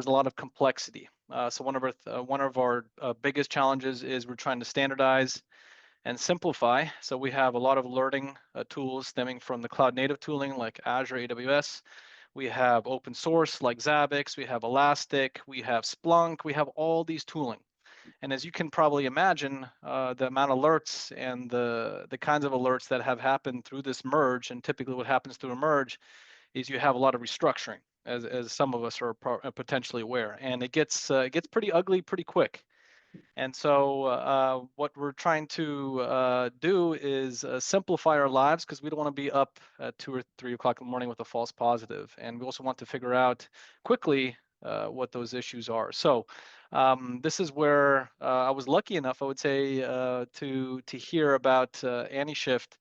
there's a lot of complexity. So one of our biggest challenges is we're trying to standardize and simplify. So we have a lot of alerting tools stemming from the cloud native tooling like Azure, AWS. We have open source like Zabbix. We have Elastic. We have Splunk. We have all these tooling. And as you can probably imagine, the amount of alerts and the kinds of alerts that have happened through this merge, and typically what happens through a merge is you have a lot of restructuring, as some of us are potentially aware, and it gets pretty ugly pretty quick. And so what we're trying to do is simplify our lives, because we don't want to be up at 2 or 3 o'clock in the morning with a false positive. And we also want to figure out quickly what those issues are. So this is where I was lucky enough, I would say, to hear about Anyshift.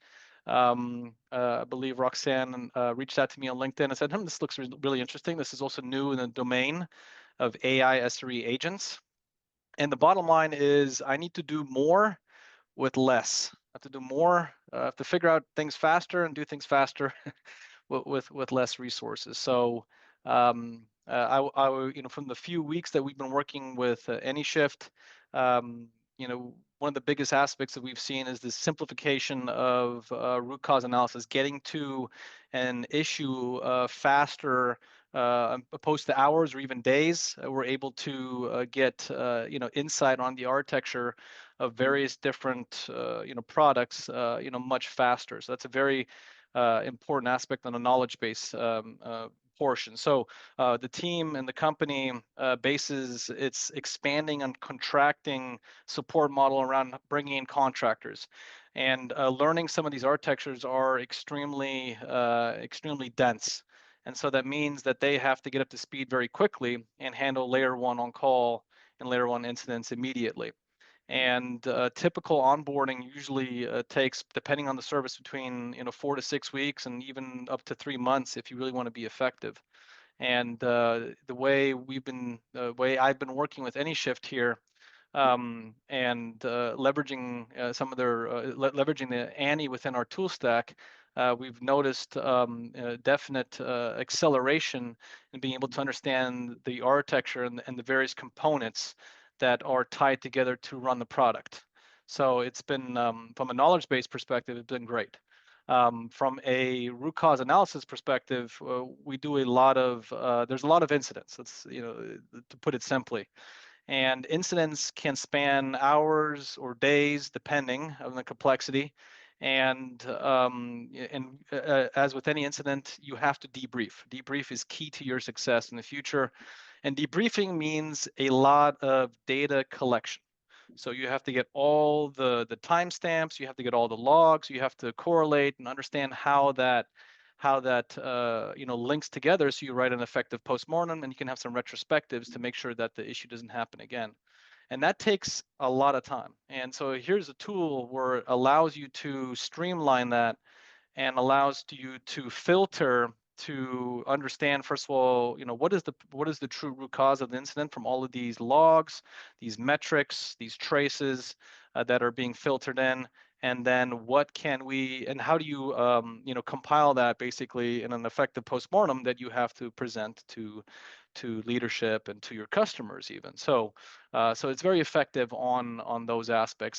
I believe Roxanne reached out to me on LinkedIn and said, this looks really interesting. This is also new in the domain of AI SRE agents. And the bottom line is I need to do more with less. I have to do more, I have to figure out things faster and do things faster with less resources. So from the few weeks that we've been working with Anyshift, one of the biggest aspects that we've seen is the simplification of root cause analysis, getting to an issue faster, opposed to hours or even days. We're able to get insight on the architecture of various different products much faster. So that's a very important aspect on the knowledge base portion. So the team and the company bases its expanding and contracting support model around bringing in contractors. And learning some of these architectures are extremely dense. And so that means that they have to get up to speed very quickly and handle layer one on call and layer one incidents immediately. And typical onboarding usually takes, depending on the service, between 4 to 6 weeks and even up to 3 months if you really want to be effective. And the way I've been working with Anyshift here, and leveraging some of their leveraging the Ani within our tool stack, we've noticed definite acceleration in being able to understand the architecture and the various components that are tied together to run the product. So it's been, from a knowledge-based perspective, it's been great. From a root cause analysis perspective, we do a lot of, there's a lot of incidents, to put it simply. And incidents can span hours or days, depending on the complexity. And as with any incident, you have to debrief. Debrief is key to your success in the future. And debriefing means a lot of data collection. So you have to get all the timestamps, you have to get all the logs, you have to correlate and understand how that links together, so you write an effective postmortem and you can have some retrospectives to make sure that the issue doesn't happen again. And that takes a lot of time. And so here's a tool where it allows you to streamline that and allows you to filter to understand, first of all, what is the true root cause of the incident from all of these logs, these metrics, these traces that are being filtered in, and then what can we and how do you compile that basically in an effective postmortem that you have to present to leadership and to your customers even. So so it's very effective on those aspects.